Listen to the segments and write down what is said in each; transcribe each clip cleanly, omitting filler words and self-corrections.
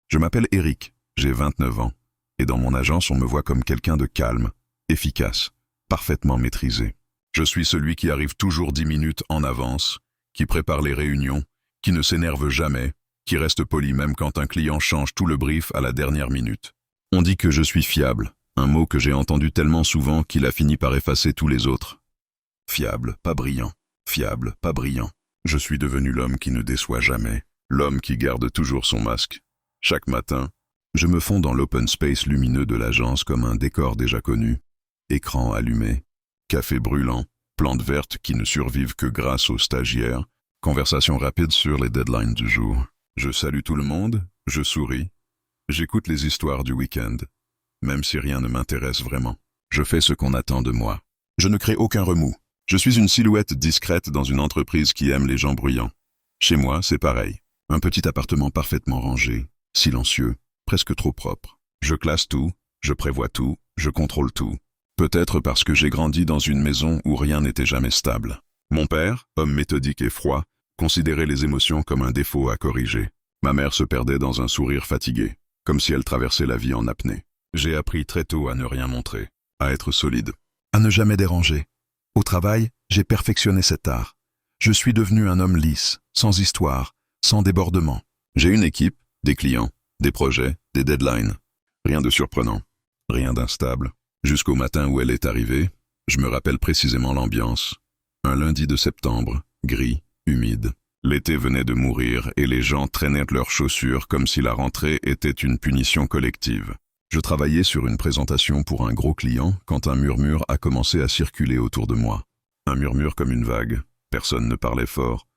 Je m'appelle Eric, j'ai 29 ans, et dans mon agence on me voit comme quelqu'un de calme, efficace, parfaitement maîtrisé. Je suis celui qui arrive toujours 10 minutes en avance, qui prépare les réunions, qui ne s'énerve jamais, qui reste poli même quand un client change tout le brief à la dernière minute. On dit que je suis fiable, un mot que j'ai entendu tellement souvent qu'il a fini par effacer tous les autres. Fiable, pas brillant. Fiable, pas brillant. Je suis devenu l'homme qui ne déçoit jamais, l'homme qui garde toujours son masque. Chaque matin, je me fonds dans l'open space lumineux de l'agence comme un décor déjà connu. Écran allumé, café brûlant, plantes vertes qui ne survivent que grâce aux stagiaires, conversation rapide sur les deadlines du jour. Je salue tout le monde, je souris, j'écoute les histoires du week-end, même si rien ne m'intéresse vraiment. Je fais ce qu'on attend de moi. Je ne crée aucun remous. Je suis une silhouette discrète dans une entreprise qui aime les gens bruyants. Chez moi, c'est pareil. Un petit appartement parfaitement rangé, silencieux, presque trop propre. Je classe tout, je prévois tout, je contrôle tout. Peut-être parce que j'ai grandi dans une maison où rien n'était jamais stable. Mon père, homme méthodique et froid, considérait les émotions comme un défaut à corriger. Ma mère se perdait dans un sourire fatigué, comme si elle traversait la vie en apnée. J'ai appris très tôt à ne rien montrer, à être solide, à ne jamais déranger. Au travail, j'ai perfectionné cet art. Je suis devenu un homme lisse, sans histoire, sans débordement. J'ai une équipe, des clients, des projets, des deadlines. Rien de surprenant, rien d'instable. Jusqu'au matin où elle est arrivée, je me rappelle précisément l'ambiance. Un lundi de septembre, gris, humide. L'été venait de mourir et les gens traînaient leurs chaussures comme si la rentrée était une punition collective. Je travaillais sur une présentation pour un gros client quand un murmure a commencé à circuler autour de moi. Un murmure comme une vague. Personne ne parlait fort,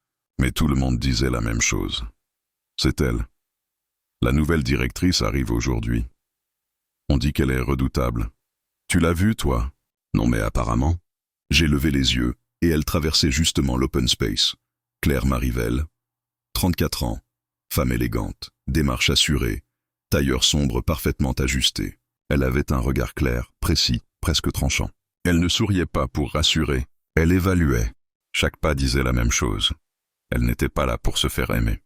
mais tout le monde disait la même chose. C'est elle. La nouvelle directrice arrive aujourd'hui. On dit qu'elle est redoutable. Tu l'as vue, toi? Non, mais apparemment. J'ai levé les yeux et elle traversait justement l'open space. Claire Marivelle, 34 ans, femme élégante, démarche assurée, tailleur sombre parfaitement ajusté. Elle avait un regard clair, précis, presque tranchant. Elle ne souriait pas pour rassurer, elle évaluait. Chaque pas disait la même chose. Elle n'était pas là pour se faire aimer.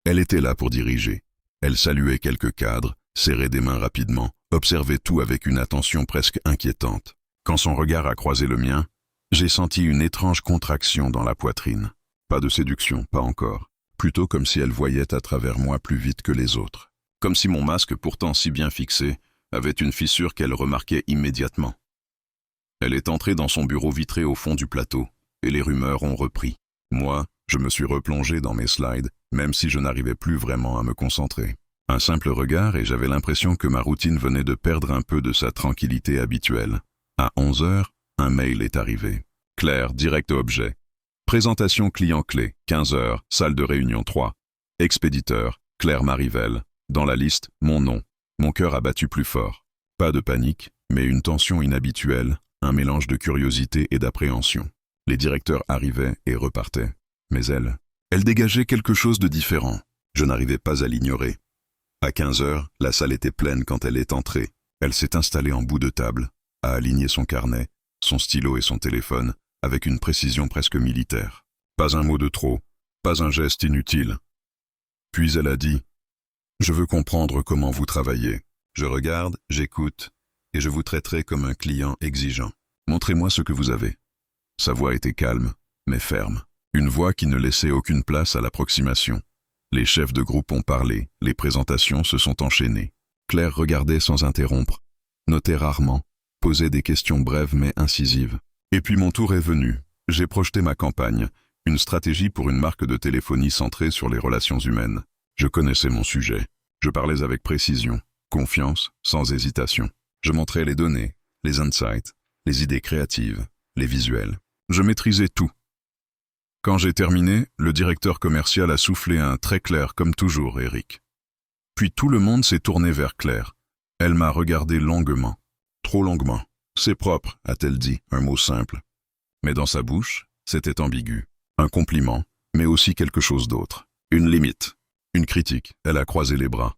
Elle était là pour diriger. Elle saluait quelques cadres, serrait des mains rapidement, observait tout avec une attention presque inquiétante. Quand son regard a croisé le mien, j'ai senti une étrange contraction dans la poitrine. Pas de séduction, pas encore. Plutôt comme si elle voyait à travers moi plus vite que les autres. Comme si mon masque, pourtant si bien fixé, avait une fissure qu'elle remarquait immédiatement. Elle est entrée dans son bureau vitré au fond du plateau, et les rumeurs ont repris. Moi, je me suis replongé dans mes slides, même si je n'arrivais plus vraiment à me concentrer. Un simple regard et j'avais l'impression que ma routine venait de perdre un peu de sa tranquillité habituelle. À 11 heures, un mail est arrivé. Claire, direct au objet. Présentation client clé, 15 heures, salle de réunion 3. Expéditeur, Claire Marivelle. Dans la liste, mon nom. Mon cœur a battu plus fort. Pas de panique, mais une tension inhabituelle, un mélange de curiosité et d'appréhension. Les directeurs arrivaient et repartaient. Mais elle dégageait quelque chose de différent. Je n'arrivais pas à l'ignorer. À 15 heures, la salle était pleine quand elle est entrée. Elle s'est installée en bout de table, a aligné son carnet, son stylo et son téléphone, avec une précision presque militaire. Pas un mot de trop, pas un geste inutile. Puis elle a dit « Je veux comprendre comment vous travaillez. Je regarde, j'écoute, et je vous traiterai comme un client exigeant. Montrez-moi ce que vous avez. » Sa voix était calme, mais ferme. Une voix qui ne laissait aucune place à l'approximation. Les chefs de groupe ont parlé, les présentations se sont enchaînées. Claire regardait sans interrompre, notait rarement, posait des questions brèves mais incisives. Et puis mon tour est venu. J'ai projeté ma campagne, une stratégie pour une marque de téléphonie centrée sur les relations humaines. Je connaissais mon sujet. Je parlais avec précision, confiance, sans hésitation. Je montrais les données, les insights, les idées créatives, les visuels. Je maîtrisais tout. Quand j'ai terminé, le directeur commercial a soufflé un très clair comme toujours, Eric. Puis tout le monde s'est tourné vers Claire. Elle m'a regardé longuement. Trop longuement. C'est propre, a-t-elle dit, un mot simple. Mais dans sa bouche, c'était ambigu. Un compliment, mais aussi quelque chose d'autre. Une limite. Une critique. Elle a croisé les bras.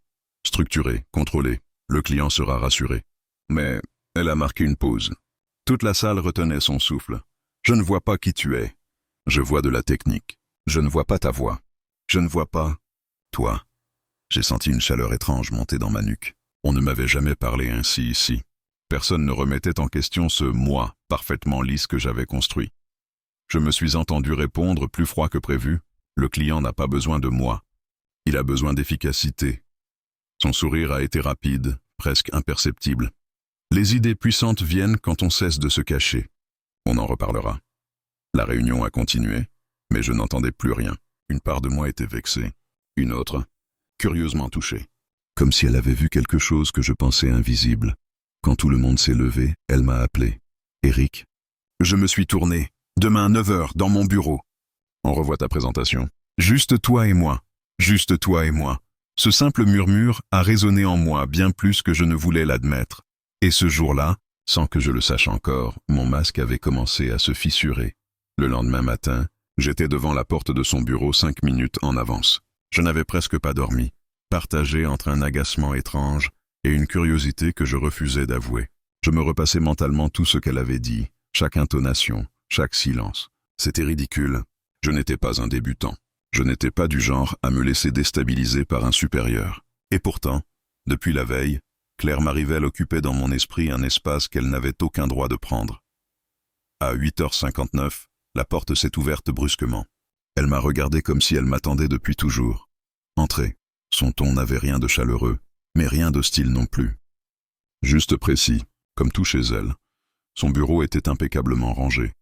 Structuré, contrôlé. Le client sera rassuré. Mais elle a marqué une pause. Toute la salle retenait son souffle. Je ne vois pas qui tu es. Je vois de la technique. Je ne vois pas ta voix. Je ne vois pas toi. J'ai senti une chaleur étrange monter dans ma nuque. On ne m'avait jamais parlé ainsi ici. Personne ne remettait en question ce moi parfaitement lisse que j'avais construit. Je me suis entendu répondre plus froid que prévu. Le client n'a pas besoin de moi. Il a besoin d'efficacité. Son sourire a été rapide, presque imperceptible. Les idées puissantes viennent quand on cesse de se cacher. On en reparlera. La réunion a continué, mais je n'entendais plus rien. Une part de moi était vexée. Une autre, curieusement touchée. Comme si elle avait vu quelque chose que je pensais invisible. Quand tout le monde s'est levé, elle m'a appelé. « Eric ?» Je me suis tourné. « Demain 9h, dans mon bureau. » On revoit ta présentation. « Juste toi et moi. Juste toi et moi. » Ce simple murmure a résonné en moi bien plus que je ne voulais l'admettre. Et ce jour-là, sans que je le sache encore, mon masque avait commencé à se fissurer. Le lendemain matin, j'étais devant la porte de son bureau 5 minutes en avance. Je n'avais presque pas dormi, partagé entre un agacement étrange et une curiosité que je refusais d'avouer. Je me repassais mentalement tout ce qu'elle avait dit, chaque intonation, chaque silence. C'était ridicule. Je n'étais pas un débutant. Je n'étais pas du genre à me laisser déstabiliser par un supérieur. Et pourtant, depuis la veille, Claire Marivelle occupait dans mon esprit un espace qu'elle n'avait aucun droit de prendre. À 8h59, la porte s'est ouverte brusquement. Elle m'a regardé comme si elle m'attendait depuis toujours. Entrez. Son ton n'avait rien de chaleureux, mais rien d'hostile non plus. Juste précis, comme tout chez elle. Son bureau était impeccablement rangé.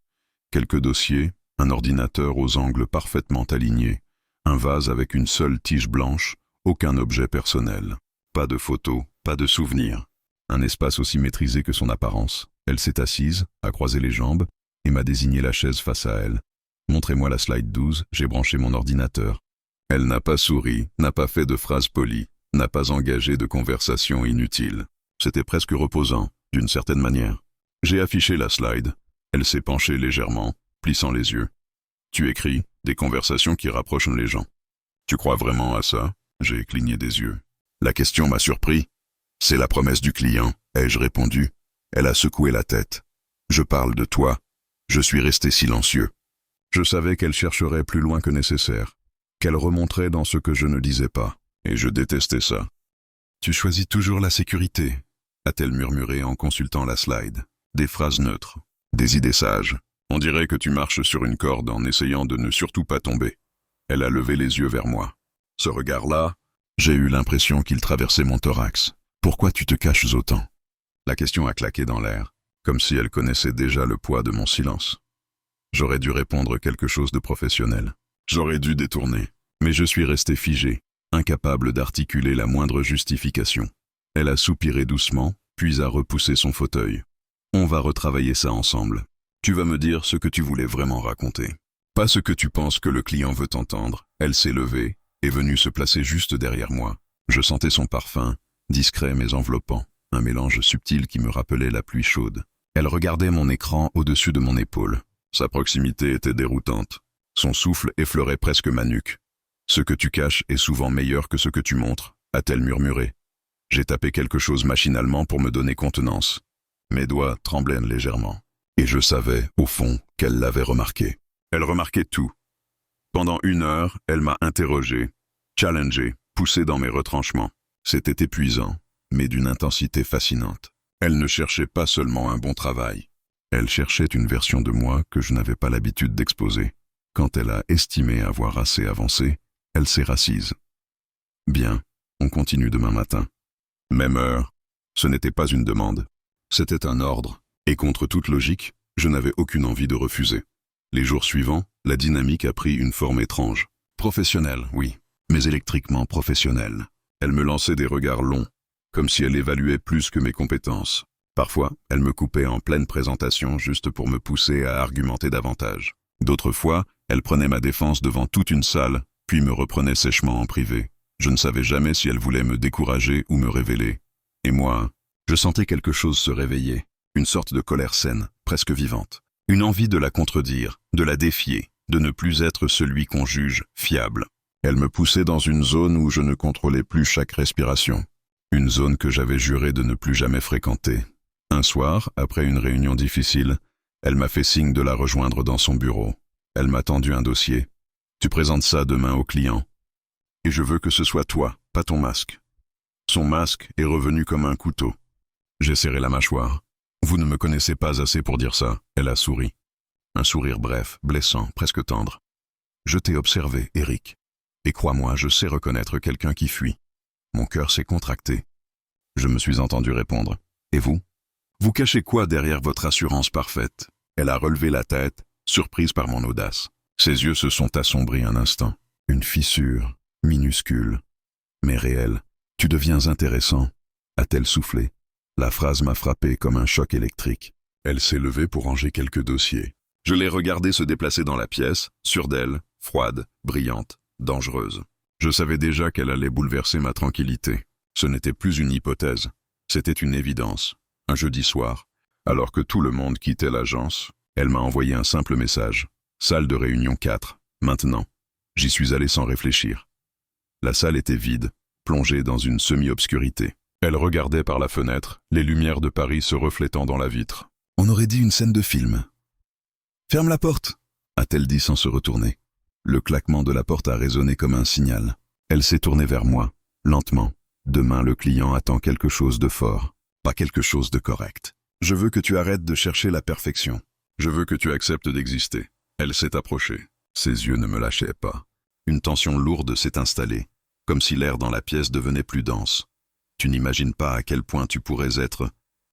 Quelques dossiers, un ordinateur aux angles parfaitement alignés, un vase avec une seule tige blanche, aucun objet personnel. Pas de photos, pas de souvenirs. Un espace aussi maîtrisé que son apparence. Elle s'est assise, a croisé les jambes, et m'a désigné la chaise face à elle. « Montrez-moi la slide 12, j'ai branché mon ordinateur. » Elle n'a pas souri, n'a pas fait de phrases polies, n'a pas engagé de conversation inutile. C'était presque reposant, d'une certaine manière. J'ai affiché la slide. Elle s'est penchée légèrement, plissant les yeux. « Tu écris des conversations qui rapprochent les gens. Tu crois vraiment à ça ?» J'ai cligné des yeux. La question m'a surpris. « C'est la promesse du client », ai-je répondu. Elle a secoué la tête. « Je parle de toi. » Je suis resté silencieux. Je savais qu'elle chercherait plus loin que nécessaire, qu'elle remonterait dans ce que je ne disais pas, et je détestais ça. « Tu choisis toujours la sécurité », a-t-elle murmuré en consultant la slide. Des phrases neutres, des idées sages. On dirait que tu marches sur une corde en essayant de ne surtout pas tomber. Elle a levé les yeux vers moi. Ce regard-là, j'ai eu l'impression qu'il traversait mon thorax. « Pourquoi tu te caches autant ?» La question a claqué dans l'air, comme si elle connaissait déjà le poids de mon silence. J'aurais dû répondre quelque chose de professionnel. J'aurais dû détourner, mais je suis resté figé, incapable d'articuler la moindre justification. Elle a soupiré doucement, puis a repoussé son fauteuil. « On va retravailler ça ensemble. Tu vas me dire ce que tu voulais vraiment raconter. Pas ce que tu penses que le client veut entendre. » Elle s'est levée, est venue se placer juste derrière moi. Je sentais son parfum, discret mais enveloppant, un mélange subtil qui me rappelait la pluie chaude. Elle regardait mon écran au-dessus de mon épaule. Sa proximité était déroutante. Son souffle effleurait presque ma nuque. « Ce que tu caches est souvent meilleur que ce que tu montres », a-t-elle murmuré. J'ai tapé quelque chose machinalement pour me donner contenance. Mes doigts tremblaient légèrement. Et je savais, au fond, qu'elle l'avait remarqué. Elle remarquait tout. Pendant 1 heure, elle m'a interrogé, challengé, poussé dans mes retranchements. C'était épuisant, mais d'une intensité fascinante. Elle ne cherchait pas seulement un bon travail. Elle cherchait une version de moi que je n'avais pas l'habitude d'exposer. Quand elle a estimé avoir assez avancé, elle s'est rassise. Bien, on continue demain matin. Même heure. Ce n'était pas une demande. C'était un ordre. Et contre toute logique, je n'avais aucune envie de refuser. Les jours suivants, la dynamique a pris une forme étrange. Professionnelle, oui, mais électriquement professionnelle. Elle me lançait des regards longs, comme si elle évaluait plus que mes compétences. Parfois, elle me coupait en pleine présentation juste pour me pousser à argumenter davantage. D'autres fois, elle prenait ma défense devant toute une salle, puis me reprenait sèchement en privé. Je ne savais jamais si elle voulait me décourager ou me révéler. Et moi, je sentais quelque chose se réveiller, une sorte de colère saine, presque vivante. Une envie de la contredire, de la défier, de ne plus être celui qu'on juge fiable. Elle me poussait dans une zone où je ne contrôlais plus chaque respiration. Une zone que j'avais juré de ne plus jamais fréquenter. Un soir, après une réunion difficile, elle m'a fait signe de la rejoindre dans son bureau. Elle m'a tendu un dossier. « Tu présentes ça demain au client. Et je veux que ce soit toi, pas ton masque. Son masque est revenu comme un couteau. J'ai serré la mâchoire. Vous ne me connaissez pas assez pour dire ça. Elle a souri. Un sourire bref, blessant, presque tendre. Je t'ai observé, Eric. Et crois-moi, je sais reconnaître quelqu'un qui fuit. Mon cœur s'est contracté. Je me suis entendu répondre. Et vous? Vous cachez quoi derrière votre assurance parfaite? Elle a relevé la tête, surprise par mon audace. Ses yeux se sont assombris un instant. Une fissure, minuscule, mais réelle. Tu deviens intéressant, a-t-elle soufflé. La phrase m'a frappé comme un choc électrique. Elle s'est levée pour ranger quelques dossiers. Je l'ai regardée se déplacer dans la pièce, sûre d'elle, froide, brillante, dangereuse. Je savais déjà qu'elle allait bouleverser ma tranquillité. Ce n'était plus une hypothèse, c'était une évidence. Un jeudi soir, alors que tout le monde quittait l'agence, elle m'a envoyé un simple message. Salle de réunion 4, maintenant. J'y suis allé sans réfléchir. La salle était vide, plongée dans une semi-obscurité. Elle regardait par la fenêtre, les lumières de Paris se reflétant dans la vitre. On aurait dit une scène de film. « Ferme la porte !» a-t-elle dit sans se retourner. Le claquement de la porte a résonné comme un signal. Elle s'est tournée vers moi, lentement. Demain, le client attend quelque chose de fort, pas quelque chose de correct. Je veux que tu arrêtes de chercher la perfection. Je veux que tu acceptes d'exister. Elle s'est approchée. Ses yeux ne me lâchaient pas. Une tension lourde s'est installée, comme si l'air dans la pièce devenait plus dense. Tu n'imagines pas à quel point tu pourrais être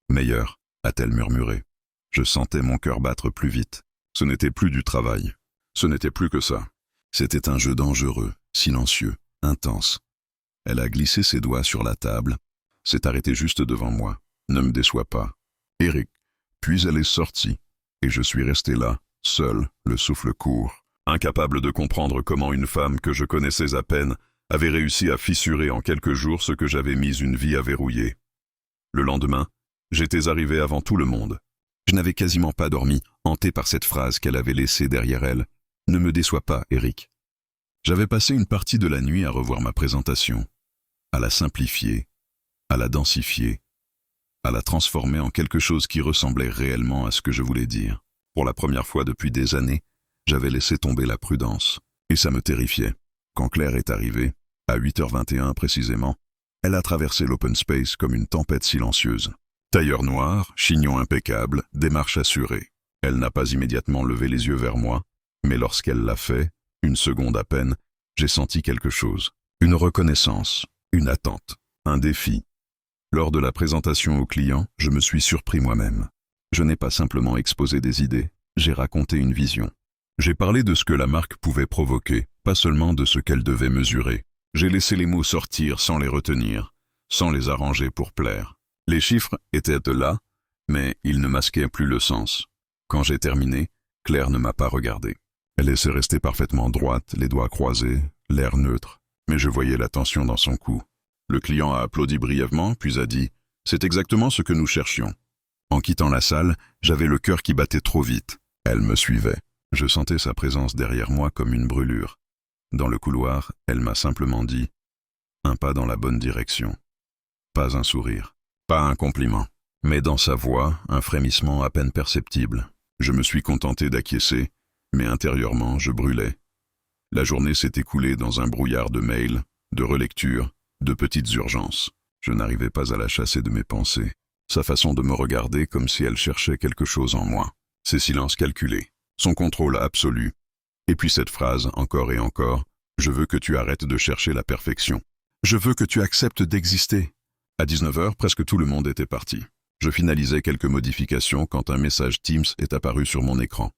meilleur, a-t-elle murmuré. Je sentais mon cœur battre plus vite. Ce n'était plus du travail. Ce n'était plus que ça. C'était un jeu dangereux, silencieux, intense. Elle a glissé ses doigts sur la table, s'est arrêtée juste devant moi. Ne me déçois pas. Eric. Puis elle est sortie, et je suis resté là, seul, le souffle court, incapable de comprendre comment une femme que je connaissais à peine avait réussi à fissurer en quelques jours ce que j'avais mis une vie à verrouiller. Le lendemain, j'étais arrivé avant tout le monde. Je n'avais quasiment pas dormi, hanté par cette phrase qu'elle avait laissée derrière elle. « Ne me déçois pas, Eric. » J'avais passé une partie de la nuit à revoir ma présentation, à la simplifier, à la densifier, à la transformer en quelque chose qui ressemblait réellement à ce que je voulais dire. Pour la première fois depuis des années, j'avais laissé tomber la prudence, et ça me terrifiait. Quand Claire est arrivée, à 8h21 précisément, elle a traversé l'open space comme une tempête silencieuse. Tailleur noir, chignon impeccable, démarche assurée. Elle n'a pas immédiatement levé les yeux vers moi, mais lorsqu'elle l'a fait, une seconde à peine, j'ai senti quelque chose. Une reconnaissance, une attente, un défi. Lors de la présentation au client, je me suis surpris moi-même. Je n'ai pas simplement exposé des idées, j'ai raconté une vision. J'ai parlé de ce que la marque pouvait provoquer, pas seulement de ce qu'elle devait mesurer. J'ai laissé les mots sortir sans les retenir, sans les arranger pour plaire. Les chiffres étaient là, mais ils ne masquaient plus le sens. Quand j'ai terminé, Claire ne m'a pas regardé. Elle laissait rester parfaitement droite, les doigts croisés, l'air neutre, mais je voyais la tension dans son cou. Le client a applaudi brièvement, puis a dit « C'est exactement ce que nous cherchions ». En quittant la salle, j'avais le cœur qui battait trop vite. Elle me suivait. Je sentais sa présence derrière moi comme une brûlure. Dans le couloir, elle m'a simplement dit « Un pas dans la bonne direction ». Pas un sourire, pas un compliment, mais dans sa voix, un frémissement à peine perceptible. Je me suis contenté d'acquiescer, mais intérieurement, je brûlais. La journée s'est écoulée dans un brouillard de mails, de relectures, de petites urgences. Je n'arrivais pas à la chasser de mes pensées. Sa façon de me regarder comme si elle cherchait quelque chose en moi. Ses silences calculés, son contrôle absolu. Et puis cette phrase, encore et encore, « Je veux que tu arrêtes de chercher la perfection. Je veux que tu acceptes d'exister. » À 19h, presque tout le monde était parti. Je finalisais quelques modifications quand un message Teams est apparu sur mon écran.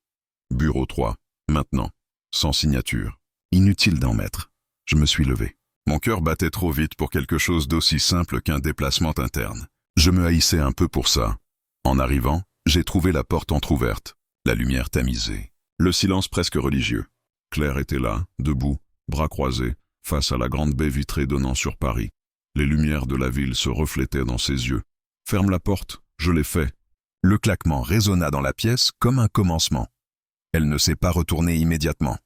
Bureau 3, maintenant, sans signature. Inutile d'en mettre. Je me suis levé. Mon cœur battait trop vite pour quelque chose d'aussi simple qu'un déplacement interne. Je me haïssais un peu pour ça. En arrivant, j'ai trouvé la porte entr'ouverte, la lumière tamisée, le silence presque religieux. Claire était là, debout, bras croisés, face à la grande baie vitrée donnant sur Paris. Les lumières de la ville se reflétaient dans ses yeux. « Ferme la porte, je l'ai fait. » Le claquement résonna dans la pièce comme un commencement. Elle ne s'est pas retournée immédiatement.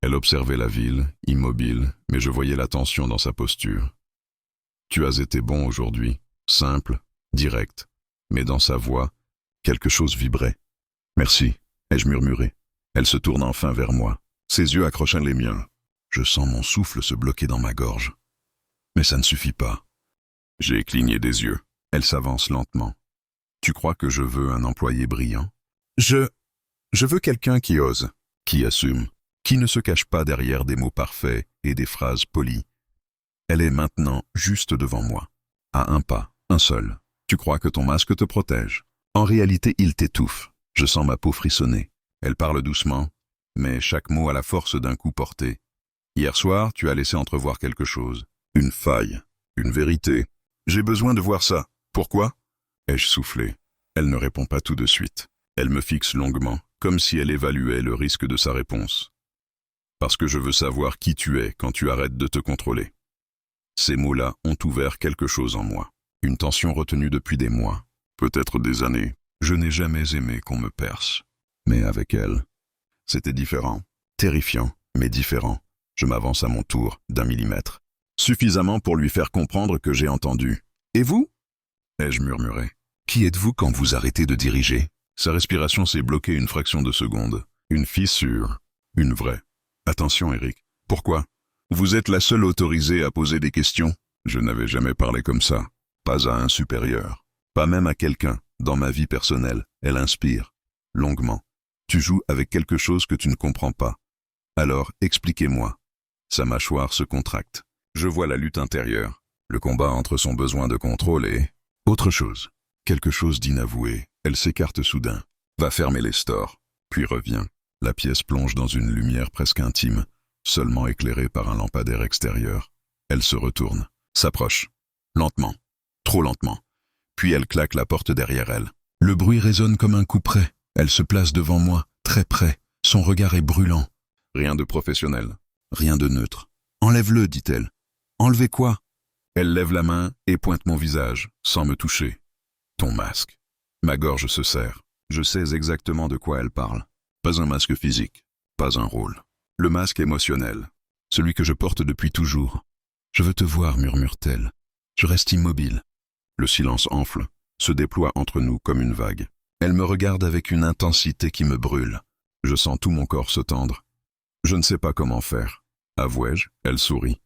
Elle observait la ville, immobile, mais je voyais la tension dans sa posture. « Tu as été bon aujourd'hui, simple, direct. » Mais dans sa voix, quelque chose vibrait. « Merci, ai-je murmuré. » Elle se tourne enfin vers moi. Ses yeux accrochaient les miens. Je sens mon souffle se bloquer dans ma gorge. Mais ça ne suffit pas. J'ai cligné des yeux. Elle s'avance lentement. Tu crois que je veux un employé brillant? Je veux quelqu'un qui ose, qui assume, qui ne se cache pas derrière des mots parfaits et des phrases polies. Elle est maintenant juste devant moi. À un pas, un seul. Tu crois que ton masque te protège? En réalité, il t'étouffe. Je sens ma peau frissonner. Elle parle doucement, mais chaque mot a la force d'un coup porté. Hier soir, tu as laissé entrevoir quelque chose. Une faille, une vérité. J'ai besoin de voir ça. Pourquoi? Ai-je soufflé? Elle ne répond pas tout de suite. Elle me fixe longuement, comme si elle évaluait le risque de sa réponse. Parce que je veux savoir qui tu es quand tu arrêtes de te contrôler. Ces mots-là ont ouvert quelque chose en moi. Une tension retenue depuis des mois, peut-être des années. Je n'ai jamais aimé qu'on me perce. Mais avec elle, c'était différent. Terrifiant, mais différent. Je m'avance à mon tour, d'1 millimètre. Suffisamment pour lui faire comprendre que j'ai entendu. « Et vous » ai-je murmuré. « Qui êtes-vous quand vous arrêtez de diriger ?» Sa respiration s'est bloquée une fraction de seconde. Une fissure. Une vraie. « Attention, Eric. Pourquoi ?» Vous êtes la seule autorisée à poser des questions. Je n'avais jamais parlé comme ça. Pas à un supérieur. Pas même à quelqu'un. Dans ma vie personnelle, elle inspire. Longuement. Tu joues avec quelque chose que tu ne comprends pas. Alors, expliquez-moi. Sa mâchoire se contracte. Je vois la lutte intérieure. Le combat entre son besoin de contrôle et... autre chose. Quelque chose d'inavoué. Elle s'écarte soudain. Va fermer les stores. Puis revient. La pièce plonge dans une lumière presque intime, seulement éclairée par un lampadaire extérieur. Elle se retourne. S'approche. Lentement. Trop lentement. Puis elle claque la porte derrière elle. Le bruit résonne comme un coup près. Elle se place devant moi, très près. Son regard est brûlant. Rien de professionnel. Rien de neutre. Enlève-le, dit-elle. Enlevez quoi? Elle lève la main et pointe mon visage, sans me toucher. Ton masque. Ma gorge se serre. Je sais exactement de quoi elle parle. Pas un masque physique. Pas un rôle. Le masque émotionnel. Celui que je porte depuis toujours. Je veux te voir, murmure-t-elle. Je reste immobile. Le silence enfle, se déploie entre nous comme une vague. Elle me regarde avec une intensité qui me brûle. Je sens tout mon corps se tendre. Je ne sais pas comment faire. Avouai-je, elle sourit.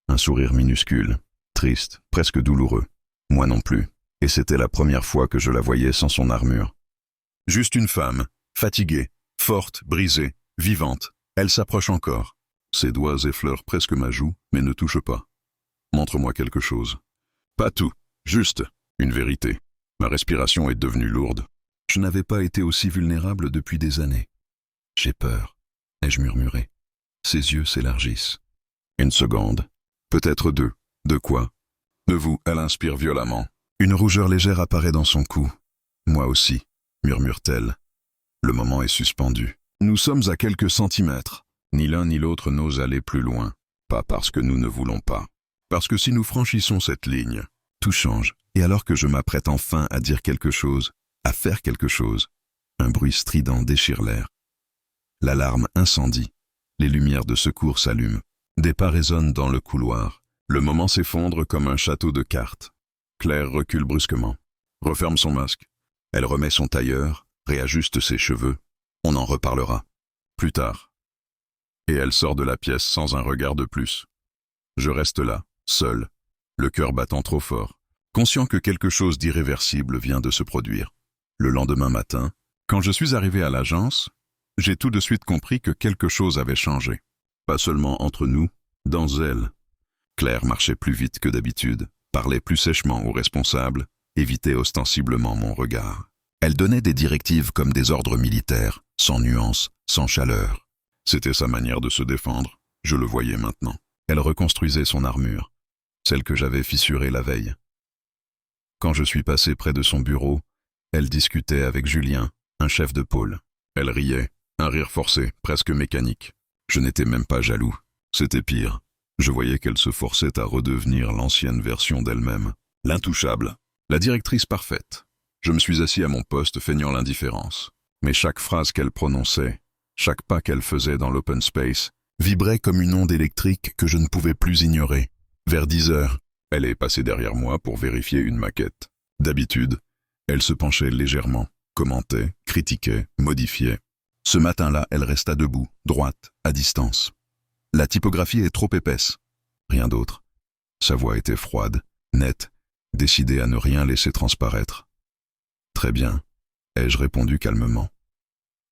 Un sourire minuscule, triste, presque douloureux. Moi non plus. Et c'était la première fois que je la voyais sans son armure. Juste une femme, fatiguée, forte, brisée, vivante. Elle s'approche encore. Ses doigts effleurent presque ma joue, mais ne touchent pas. Montre-moi quelque chose. Pas tout, juste une vérité. Ma respiration est devenue lourde. Je n'avais pas été aussi vulnérable depuis des années. J'ai peur, ai-je murmuré. Ses yeux s'élargissent. Une seconde, peut-être 2. De quoi? De vous, elle inspire violemment. Une rougeur légère apparaît dans son cou. Moi aussi, murmure-t-elle. Le moment est suspendu. Nous sommes à quelques centimètres. Ni l'un ni l'autre n'ose aller plus loin. Pas parce que nous ne voulons pas. Parce que si nous franchissons cette ligne, tout change. Et alors que je m'apprête enfin à dire quelque chose, à faire quelque chose, un bruit strident déchire l'air. L'alarme incendie. Les lumières de secours s'allument. Des pas résonnent dans le couloir. Le moment s'effondre comme un château de cartes. Claire recule brusquement. Referme son masque. Elle remet son tailleur, réajuste ses cheveux. On en reparlera. Plus tard. Et elle sort de la pièce sans un regard de plus. Je reste là, seul, le cœur battant trop fort, conscient que quelque chose d'irréversible vient de se produire. Le lendemain matin, quand je suis arrivé à l'agence, j'ai tout de suite compris que quelque chose avait changé. Pas seulement entre nous, dans elle. Claire marchait plus vite que d'habitude, parlait plus sèchement aux responsables, évitait ostensiblement mon regard. Elle donnait des directives comme des ordres militaires, sans nuance, sans chaleur. C'était sa manière de se défendre, je le voyais maintenant. Elle reconstruisait son armure, celle que j'avais fissurée la veille. Quand je suis passé près de son bureau, elle discutait avec Julien, un chef de pôle. Elle riait, un rire forcé, presque mécanique. Je n'étais même pas jaloux, c'était pire. Je voyais qu'elle se forçait à redevenir l'ancienne version d'elle-même, l'intouchable, la directrice parfaite. Je me suis assis à mon poste feignant l'indifférence. Mais chaque phrase qu'elle prononçait, chaque pas qu'elle faisait dans l'open space, vibrait comme une onde électrique que je ne pouvais plus ignorer. Vers 10 heures, elle est passée derrière moi pour vérifier une maquette. D'habitude, elle se penchait légèrement, commentait, critiquait, modifiait. Ce matin-là, elle resta debout, droite, à distance. La typographie est trop épaisse. Rien d'autre. Sa voix était froide, nette, décidée à ne rien laisser transparaître. « Très bien », ai-je répondu calmement.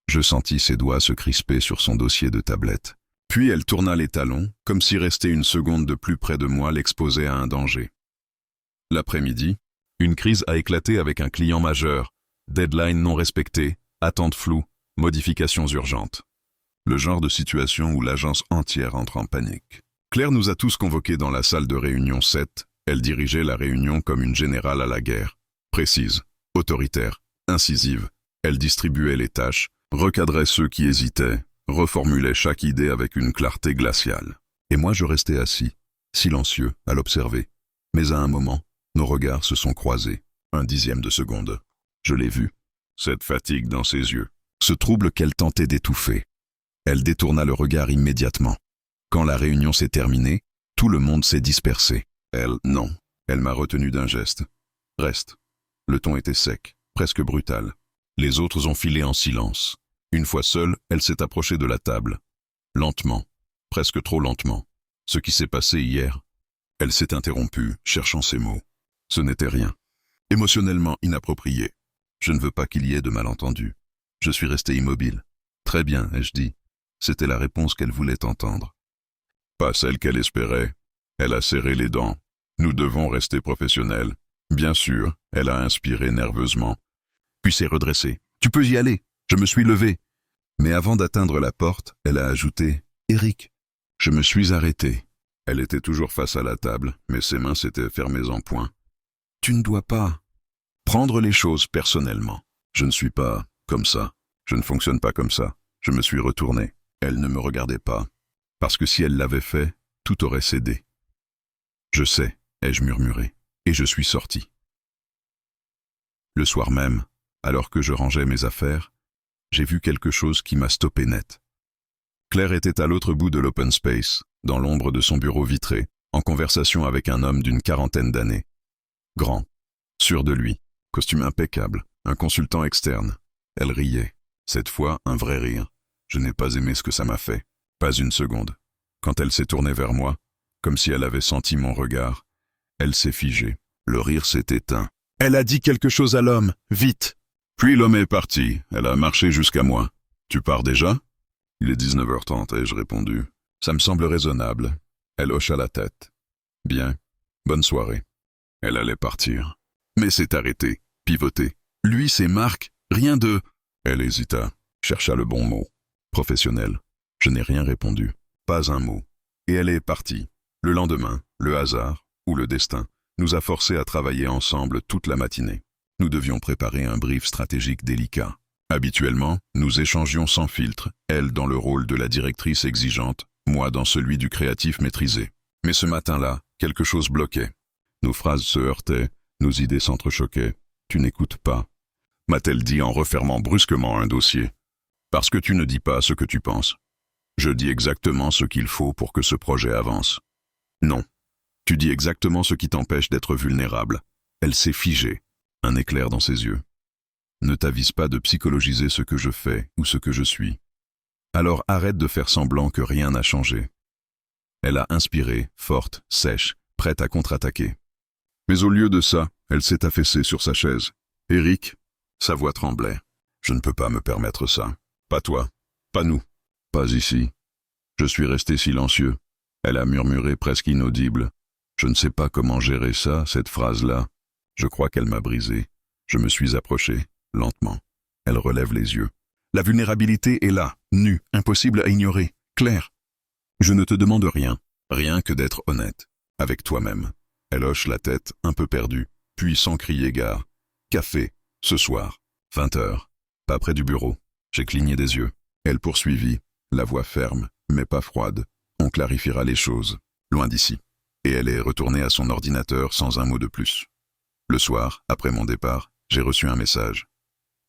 Je sentis ses doigts se crisper sur son dossier de tablette. Puis elle tourna les talons, comme si rester une seconde de plus près de moi l'exposait à un danger. L'après-midi, une crise a éclaté avec un client majeur. Deadline non respecté, attente floue, modifications urgentes. Le genre de situation où l'agence entière entre en panique. Claire nous a tous convoqués dans la salle de réunion 7. Elle dirigeait la réunion comme une générale à la guerre. Précise, autoritaire, incisive. Elle distribuait les tâches, recadrait ceux qui hésitaient, reformulait chaque idée avec une clarté glaciale. Et moi je restais assis, silencieux, à l'observer. Mais à un moment, nos regards se sont croisés. 1/10 de seconde. Je l'ai vue. Cette fatigue dans ses yeux. Ce trouble qu'elle tentait d'étouffer. Elle détourna le regard immédiatement. Quand la réunion s'est terminée, tout le monde s'est dispersé. Elle, non. Elle m'a retenu d'un geste. Reste. Le ton était sec, presque brutal. Les autres ont filé en silence. Une fois seule, elle s'est approchée de la table. Lentement, presque trop lentement. Ce qui s'est passé hier. Elle s'est interrompue, cherchant ses mots. Ce n'était rien. Émotionnellement inapproprié. Je ne veux pas qu'il y ait de malentendus. Je suis resté immobile. Très bien, ai-je dit. C'était la réponse qu'elle voulait entendre. Pas celle qu'elle espérait. Elle a serré les dents. Nous devons rester professionnels. Bien sûr, elle a inspiré nerveusement. Puis s'est redressée. Tu peux y aller. Je me suis levé. Mais avant d'atteindre la porte, elle a ajouté « Eric ». Je me suis arrêté. Elle était toujours face à la table, mais ses mains s'étaient fermées en poing. Tu ne dois pas prendre les choses personnellement. Je ne suis pas comme ça. Je ne fonctionne pas comme ça. Je me suis retourné. Elle ne me regardait pas. Parce que si elle l'avait fait, tout aurait cédé. Je sais, ai-je murmuré, et je suis sorti. Le soir même, alors que je rangeais mes affaires, j'ai vu quelque chose qui m'a stoppé net. Claire était à l'autre bout de l'open space, dans l'ombre de son bureau vitré, en conversation avec un homme d'une 40aine d'années. Grand, sûr de lui, costume impeccable, un consultant externe. Elle riait, cette fois un vrai rire. Je n'ai pas aimé ce que ça m'a fait, pas une seconde. Quand elle s'est tournée vers moi, comme si elle avait senti mon regard, elle s'est figée. Le rire s'est éteint. Elle a dit quelque chose à l'homme, vite. Puis l'homme est parti, elle a marché jusqu'à moi. Tu pars déjà? Il est 19h30, ai-je répondu. Ça me semble raisonnable. Elle hocha la tête. Bien, bonne soirée. Elle allait partir. Mais s'est arrêtée, pivotée. Lui, c'est Marc, rien de... Elle hésita, chercha le bon mot. Professionnel. Je n'ai rien répondu. Pas un mot. Et elle est partie. Le lendemain, le hasard, ou le destin, nous a forcés à travailler ensemble toute la matinée. Nous devions préparer un brief stratégique délicat. Habituellement, nous échangions sans filtre, elle dans le rôle de la directrice exigeante, moi dans celui du créatif maîtrisé. Mais ce matin-là, quelque chose bloquait. Nos phrases se heurtaient, nos idées s'entrechoquaient. Tu n'écoutes pas, m'a-t-elle dit en refermant brusquement un dossier. Parce que tu ne dis pas ce que tu penses. Je dis exactement ce qu'il faut pour que ce projet avance. Non. Tu dis exactement ce qui t'empêche d'être vulnérable. Elle s'est figée, un éclair dans ses yeux. Ne t'avise pas de psychologiser ce que je fais ou ce que je suis. Alors arrête de faire semblant que rien n'a changé. Elle a inspiré, forte, sèche, prête à contre-attaquer. Mais au lieu de ça, elle s'est affaissée sur sa chaise. « Eric ?» Sa voix tremblait. « Je ne peux pas me permettre ça. Pas toi. Pas nous. Pas ici. » Je suis resté silencieux. Elle a murmuré presque inaudible. Je ne sais pas comment gérer ça, cette phrase-là. Je crois qu'elle m'a brisé. Je me suis approché, lentement. Elle relève les yeux. La vulnérabilité est là, nue, impossible à ignorer, claire. Je ne te demande rien, rien que d'être honnête, avec toi-même. Elle hoche la tête, un peu perdue, puis sans crier gare. Café, ce soir, 20h, pas près du bureau. J'ai cligné des yeux. Elle poursuivit, la voix ferme, mais pas froide. On clarifiera les choses, loin d'ici. Et elle est retournée à son ordinateur sans un mot de plus. Le soir, après mon départ, j'ai reçu un message.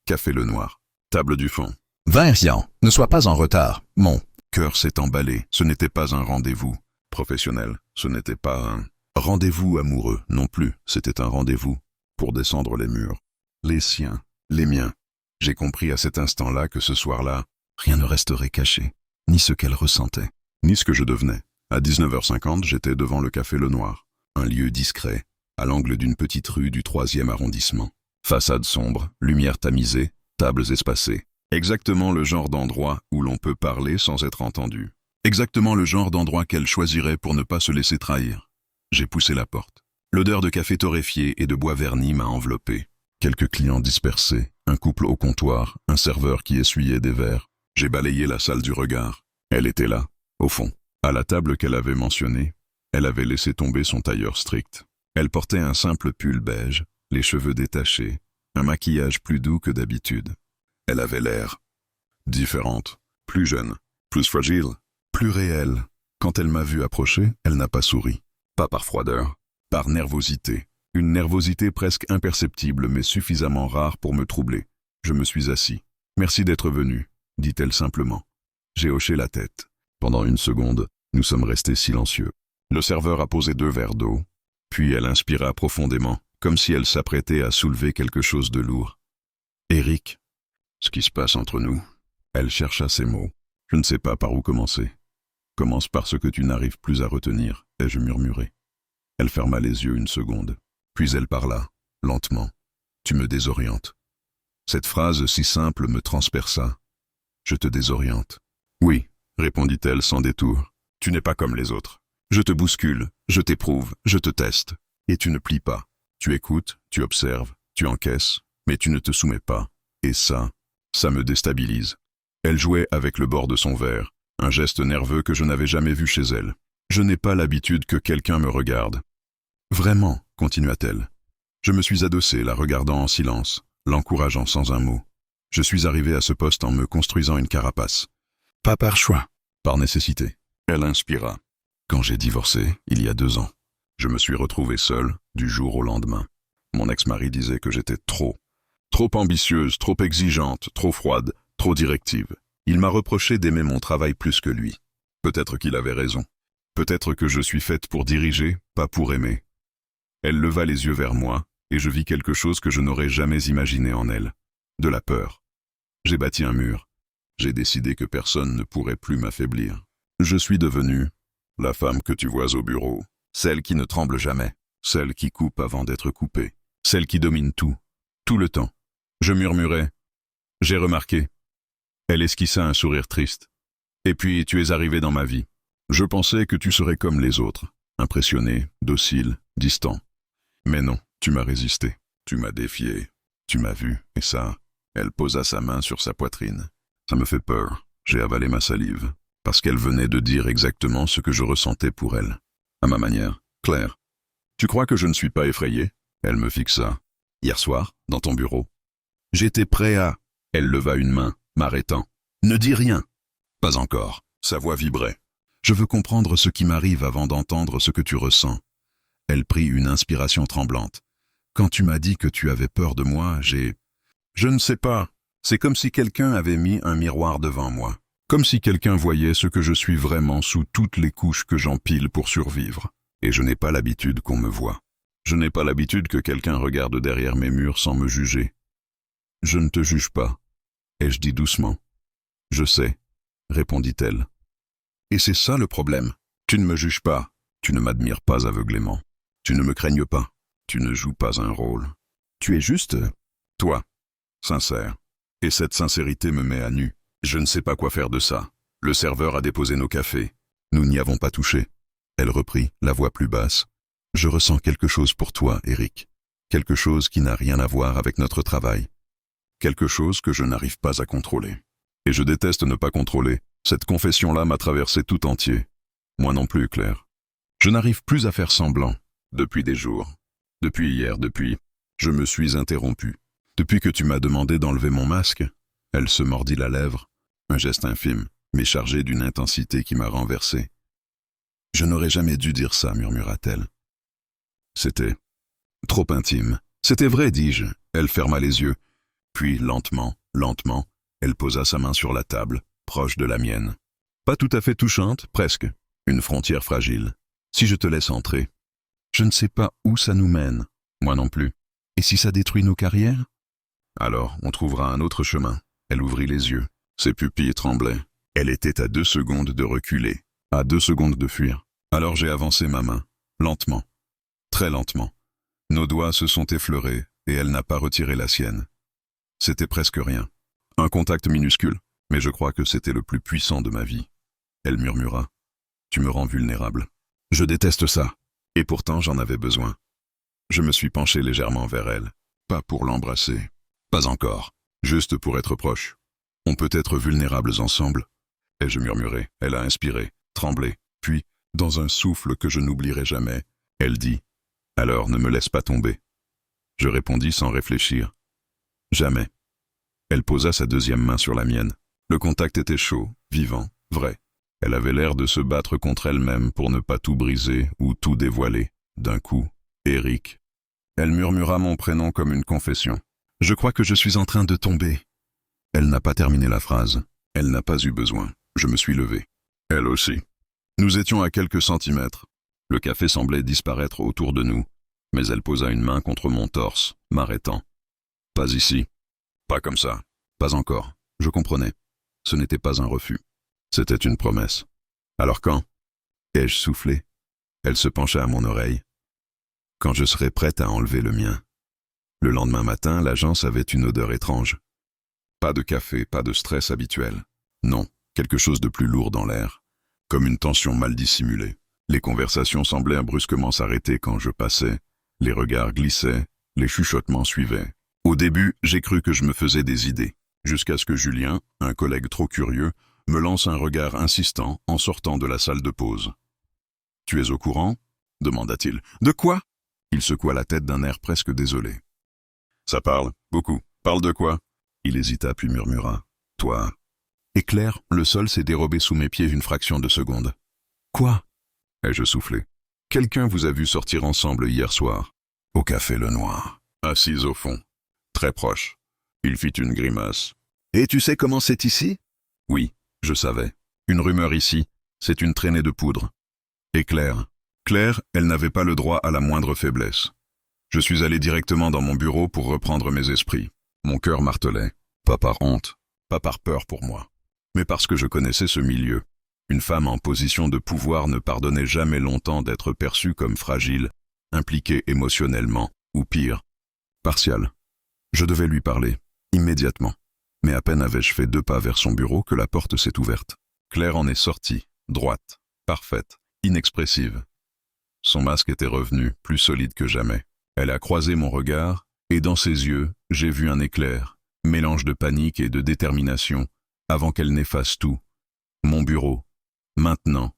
Café Le Noir. Table du fond. Vincent, ne sois pas en retard. Mon cœur s'est emballé. Ce n'était pas un rendez-vous professionnel. Ce n'était pas un rendez-vous amoureux non plus. C'était un rendez-vous pour descendre les murs. Les siens, les miens. J'ai compris à cet instant-là que ce soir-là, rien ne resterait caché. Ni ce qu'elle ressentait, ni ce que je devenais. À 19h50, j'étais devant le Café Le Noir. Un lieu discret, à l'angle d'une petite rue du 3e arrondissement. Façade sombre, lumière tamisée, tables espacées. Exactement le genre d'endroit où l'on peut parler sans être entendu. Exactement le genre d'endroit qu'elle choisirait pour ne pas se laisser trahir. J'ai poussé la porte. L'odeur de café torréfié et de bois verni m'a enveloppé. Quelques clients dispersés, un couple au comptoir, un serveur qui essuyait des verres. J'ai balayé la salle du regard. Elle était là, au fond. À la table qu'elle avait mentionnée, elle avait laissé tomber son tailleur strict. Elle portait un simple pull beige, les cheveux détachés, un maquillage plus doux que d'habitude. Elle avait l'air différente, plus jeune, plus fragile, plus réelle. Quand elle m'a vu approcher, elle n'a pas souri. Pas par froideur, par nervosité. Une nervosité presque imperceptible mais suffisamment rare pour me troubler. Je me suis assis. « Merci d'être venu », dit-elle simplement. J'ai hoché la tête. Pendant une seconde, nous sommes restés silencieux. Le serveur a posé 2 verres d'eau, puis elle inspira profondément, comme si elle s'apprêtait à soulever quelque chose de lourd. « Eric, ce qui se passe entre nous ?» Elle chercha ses mots. « Je ne sais pas par où commencer. »« Commence par ce que tu n'arrives plus à retenir, » ai-je murmuré. Elle ferma les yeux une seconde, puis elle parla, lentement. « Tu me désorientes. » Cette phrase si simple me transperça. « Je te désoriente. »« Oui, » répondit-elle sans détour. « Tu n'es pas comme les autres. Je te bouscule, je t'éprouve, je te teste. Et tu ne plies pas. Tu écoutes, tu observes, tu encaisses, mais tu ne te soumets pas. Et ça me déstabilise. » Elle jouait avec le bord de son verre, un geste nerveux que je n'avais jamais vu chez elle. « Je n'ai pas l'habitude que quelqu'un me regarde. »« Vraiment, » continua-t-elle. Je me suis adossé, la regardant en silence, l'encourageant sans un mot. Je suis arrivé à ce poste en me construisant une carapace. Pas par choix, par nécessité. Elle inspira. Quand j'ai divorcé, il y a 2 ans, je me suis retrouvé seul, du jour au lendemain. Mon ex-mari disait que j'étais trop ambitieuse, trop exigeante, trop froide, trop directive. Il m'a reproché d'aimer mon travail plus que lui. Peut-être qu'il avait raison. Peut-être que je suis faite pour diriger, pas pour aimer. Elle leva les yeux vers moi, et je vis quelque chose que je n'aurais jamais imaginé en elle. De la peur. J'ai bâti un mur. J'ai décidé que personne ne pourrait plus m'affaiblir. Je suis devenue la femme que tu vois au bureau, celle qui ne tremble jamais, celle qui coupe avant d'être coupée, celle qui domine tout le temps. Je murmurais. J'ai remarqué. Elle esquissa un sourire triste. Et puis tu es arrivé dans ma vie. Je pensais que tu serais comme les autres, impressionné, docile, distant. Mais non, tu m'as résisté, tu m'as défié, tu m'as vu, et ça, elle posa sa main sur sa poitrine. Ça me fait peur, j'ai avalé ma salive, parce qu'elle venait de dire exactement ce que je ressentais pour elle. À ma manière, Claire. Tu crois que je ne suis pas effrayé? Elle me fixa. Hier soir, dans ton bureau. J'étais prêt à... Elle leva une main, m'arrêtant. Ne dis rien. Pas encore. Sa voix vibrait. Je veux comprendre ce qui m'arrive avant d'entendre ce que tu ressens. Elle prit une inspiration tremblante. Quand tu m'as dit que tu avais peur de moi, j'ai... Je ne sais pas. C'est comme si quelqu'un avait mis un miroir devant moi. Comme si quelqu'un voyait ce que je suis vraiment sous toutes les couches que j'empile pour survivre. Et je n'ai pas l'habitude qu'on me voie. Je n'ai pas l'habitude que quelqu'un regarde derrière mes murs sans me juger. Je ne te juge pas, ai-je dit doucement. Je sais, répondit-elle. Et c'est ça le problème. Tu ne me juges pas, tu ne m'admires pas aveuglément. Tu ne me craignes pas, tu ne joues pas un rôle. Tu es juste, toi, sincère. Et cette sincérité me met à nu. Je ne sais pas quoi faire de ça. Le serveur a déposé nos cafés. Nous n'y avons pas touché. Elle reprit, la voix plus basse. Je ressens quelque chose pour toi, Eric. Quelque chose qui n'a rien à voir avec notre travail. Quelque chose que je n'arrive pas à contrôler. Et je déteste ne pas contrôler. Cette confession-là m'a traversé tout entier. Moi non plus, Claire. Je n'arrive plus à faire semblant. Depuis des jours. Depuis hier, depuis... Je me suis interrompu. Depuis que tu m'as demandé d'enlever mon masque, elle se mordit la lèvre. Un geste infime, mais chargé d'une intensité qui m'a renversé. Je n'aurais jamais dû dire ça, murmura-t-elle. C'était trop intime. C'était vrai, dis-je. Elle ferma les yeux. Puis, lentement, elle posa sa main sur la table, proche de la mienne. Pas tout à fait touchante, presque. Une frontière fragile. Si je te laisse entrer. Je ne sais pas où ça nous mène. Moi non plus. Et si ça détruit nos carrières? Alors, on trouvera un autre chemin. Elle ouvrit les yeux. Ses pupilles tremblaient. Elle était à 2 secondes de reculer, à 2 secondes de fuir. Alors j'ai avancé ma main, lentement. très lentement. Nos doigts se sont effleurés et elle n'a pas retiré la sienne. C'était presque rien. Un contact minuscule, mais je crois que c'était le plus puissant de ma vie. Elle murmura. Tu me rends vulnérable. Je déteste ça. Et pourtant j'en avais besoin. Je me suis penché légèrement vers elle. Pas pour l'embrasser. Pas encore. Juste pour être proche. On peut être vulnérables ensemble. Et je murmurai. Elle a inspiré, tremblé. Puis, dans un souffle que je n'oublierai jamais, elle dit « Alors ne me laisse pas tomber ». Je répondis sans réfléchir. « Jamais ». Elle posa sa deuxième main sur la mienne. Le contact était chaud, vivant, vrai. Elle avait l'air de se battre contre elle-même pour ne pas tout briser ou tout dévoiler. D'un coup, Eric. Elle murmura mon prénom comme une confession. « Je crois que je suis en train de tomber ». Elle n'a pas terminé la phrase. Elle n'a pas eu besoin. Je me suis levé. Elle aussi. Nous étions à quelques centimètres. Le café semblait disparaître autour de nous, mais elle posa une main contre mon torse, m'arrêtant. « Pas ici. Pas comme ça. Pas encore. » Je comprenais. Ce n'était pas un refus. C'était une promesse. « Alors quand ?» ai-je soufflé. Elle se pencha à mon oreille. « Quand je serai prête à enlever le mien. » Le lendemain matin, l'agence avait une odeur étrange. Pas de café, pas de stress habituel. Non, quelque chose de plus lourd dans l'air. Comme une tension mal dissimulée. Les conversations semblaient brusquement s'arrêter quand je passais. Les regards glissaient, les chuchotements suivaient. Au début, j'ai cru que je me faisais des idées. Jusqu'à ce que Julien, un collègue trop curieux, me lance un regard insistant en sortant de la salle de pause. « Tu es au courant ?» demanda-t-il. « De quoi ?» Il secoua la tête d'un air presque désolé. « Ça parle, beaucoup. Parle de quoi ?» Il hésita puis murmura. « Toi ?» Et Claire, le sol s'est dérobé sous mes pieds une fraction de seconde. « Quoi ?» ai-je soufflé. « Quelqu'un vous a vu sortir ensemble hier soir. Au café Le Noir. Assise au fond. Très proche. » Il fit une grimace. « Et tu sais comment c'est ici ?» Oui, je savais. Une rumeur ici, c'est une traînée de poudre. Et Claire. Claire, elle n'avait pas le droit à la moindre faiblesse. Je suis allé directement dans mon bureau pour reprendre mes esprits. Mon cœur martelait. Pas par honte, pas par peur pour moi, mais parce que je connaissais ce milieu. Une femme en position de pouvoir ne pardonnait jamais longtemps d'être perçue comme fragile, impliquée émotionnellement, ou pire, partiale. Je devais lui parler, immédiatement. Mais à peine avais-je fait 2 pas vers son bureau que la porte s'est ouverte. Claire en est sortie, droite, parfaite, inexpressive. Son masque était revenu, plus solide que jamais. Elle a croisé mon regard, et dans ses yeux, j'ai vu un éclair, mélange de panique et de détermination, avant qu'elle n'efface tout. Mon bureau. Maintenant.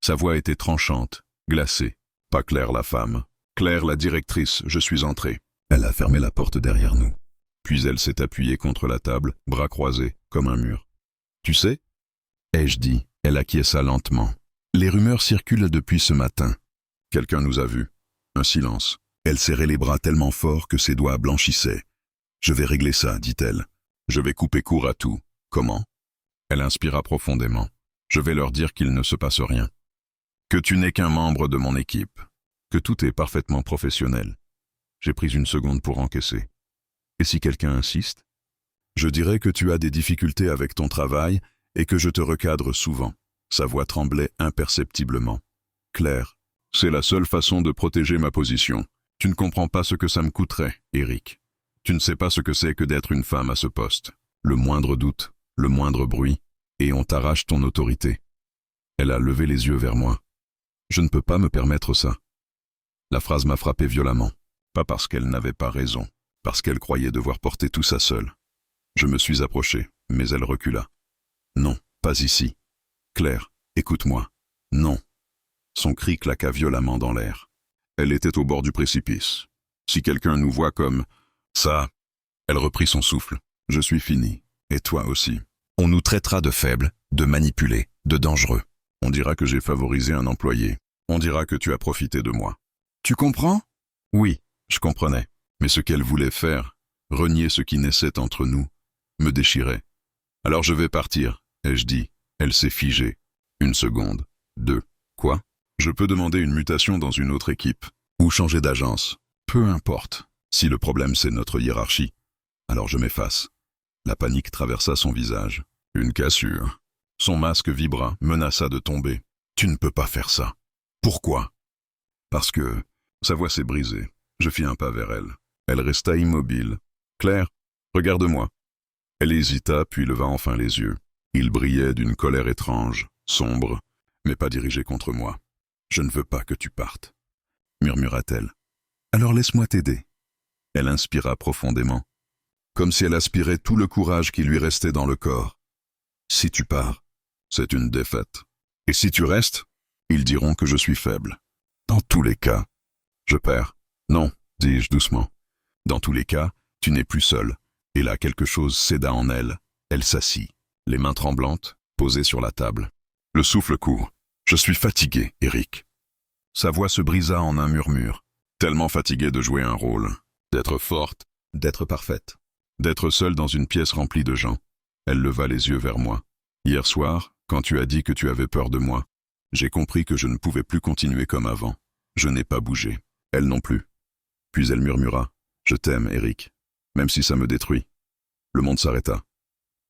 Sa voix était tranchante, glacée. Pas Claire la femme. Claire la directrice, je suis entré. Elle a fermé la porte derrière nous. Puis elle s'est appuyée contre la table, bras croisés, comme un mur. « Tu sais ?» ai-je dit. Elle acquiesça lentement. « Les rumeurs circulent depuis ce matin. Quelqu'un nous a vus. » Un silence. Elle serrait les bras tellement fort que ses doigts blanchissaient. « Je vais régler ça, dit-elle. Je vais couper court à tout. Comment ?» Elle inspira profondément. « Je vais leur dire qu'il ne se passe rien. Que tu n'es qu'un membre de mon équipe. Que tout est parfaitement professionnel. » J'ai pris une seconde pour encaisser. Et si quelqu'un insiste? Je dirais que tu as des difficultés avec ton travail et que je te recadre souvent. Sa voix tremblait imperceptiblement. Claire, c'est la seule façon de protéger ma position. Tu ne comprends pas ce que ça me coûterait, Eric. Tu ne sais pas ce que c'est que d'être une femme à ce poste. Le moindre doute, le moindre bruit, et on t'arrache ton autorité. Elle a levé les yeux vers moi. Je ne peux pas me permettre ça. La phrase m'a frappé violemment. Pas parce qu'elle n'avait pas raison. Parce qu'elle croyait devoir porter tout ça seule. Je me suis approché, mais elle recula. « Non, pas ici. Claire, écoute-moi. Non. » Son cri claqua violemment dans l'air. Elle était au bord du précipice. Si quelqu'un nous voit comme ça... Elle reprit son souffle. « Je suis fini. Et toi aussi. On nous traitera de faibles, de manipulés, de dangereux. On dira que j'ai favorisé un employé. On dira que tu as profité de moi. Tu comprends ? » Oui, je comprenais. Mais ce qu'elle voulait faire, renier ce qui naissait entre nous, me déchirait. « Alors je vais partir, » ai-je dit. Elle s'est figée. 1 seconde. 2. Quoi ? Je peux demander une mutation dans une autre équipe, ou changer d'agence. Peu importe. Si le problème c'est notre hiérarchie, alors je m'efface. La panique traversa son visage. Une cassure. Son masque vibra, menaça de tomber. Tu ne peux pas faire ça. Pourquoi ? Parce que Sa voix s'est brisée. Je fis un pas vers elle. Elle resta immobile. « Claire, regarde-moi. » Elle hésita, puis leva enfin les yeux. Ils brillaient d'une colère étrange, sombre, mais pas dirigée contre moi. « Je ne veux pas que tu partes, » murmura-t-elle. « Alors laisse-moi t'aider. » Elle inspira profondément, comme si elle aspirait tout le courage qui lui restait dans le corps. « Si tu pars, c'est une défaite. Et si tu restes, ils diront que je suis faible. Dans tous les cas, je perds. Non, dis-je doucement. Dans tous les cas, tu n'es plus seule. » Et là, quelque chose céda en elle. Elle s'assit, les mains tremblantes, posées sur la table. Le souffle court. « Je suis fatigué, Eric. » Sa voix se brisa en un murmure. Tellement fatiguée de jouer un rôle, d'être forte, d'être parfaite, d'être seule dans une pièce remplie de gens. Elle leva les yeux vers moi. « Hier soir, quand tu as dit que tu avais peur de moi, j'ai compris que je ne pouvais plus continuer comme avant. Je n'ai pas bougé. Elle non plus. » Puis elle murmura. « Je t'aime, Eric. Même si ça me détruit. » Le monde s'arrêta.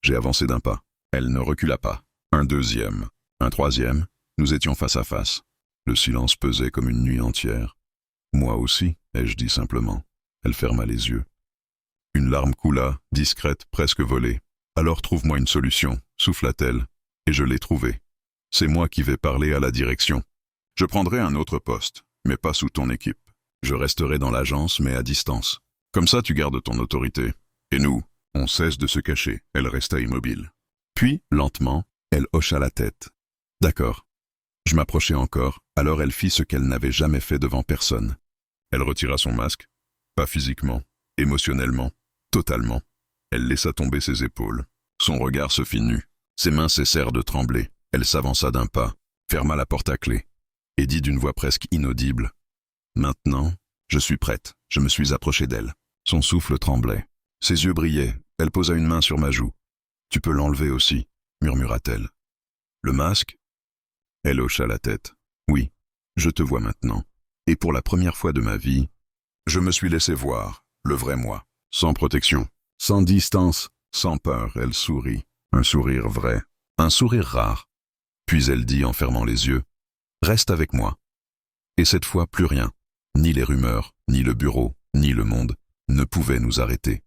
J'ai avancé d'un pas. Elle ne recula pas. Un deuxième, un troisième, nous étions face à face. Le silence pesait comme une nuit entière. Moi aussi, ai-je dit simplement. Elle ferma les yeux. Une larme coula, discrète, presque volée. Alors trouve-moi une solution, souffla-t-elle. Et je l'ai trouvée. C'est moi qui vais parler à la direction. Je prendrai un autre poste, mais pas sous ton équipe. Je resterai dans l'agence, mais à distance. Comme ça, tu gardes ton autorité. Et nous, on cesse de se cacher. Elle resta immobile. Puis, lentement, elle hocha la tête. D'accord. Je m'approchai encore, alors elle fit ce qu'elle n'avait jamais fait devant personne. Elle retira son masque. Pas physiquement, émotionnellement, totalement. Elle laissa tomber ses épaules. Son regard se fit nu. Ses mains cessèrent de trembler. Elle s'avança d'un pas, ferma la porte à clé, et dit d'une voix presque inaudible. « Maintenant, je suis prête. » Je me suis approché d'elle. Son souffle tremblait. Ses yeux brillaient. Elle posa une main sur ma joue. « Tu peux l'enlever aussi, » murmura-t-elle. « Le masque ?» Elle hocha la tête. « Oui, je te vois maintenant. Et pour la première fois de ma vie, je me suis laissé voir, le vrai moi, sans protection, sans distance, sans peur. » Elle sourit, un sourire vrai, un sourire rare. Puis elle dit en fermant les yeux, « Reste avec moi. » Et cette fois, plus rien, ni les rumeurs, ni le bureau, ni le monde, ne pouvaient nous arrêter.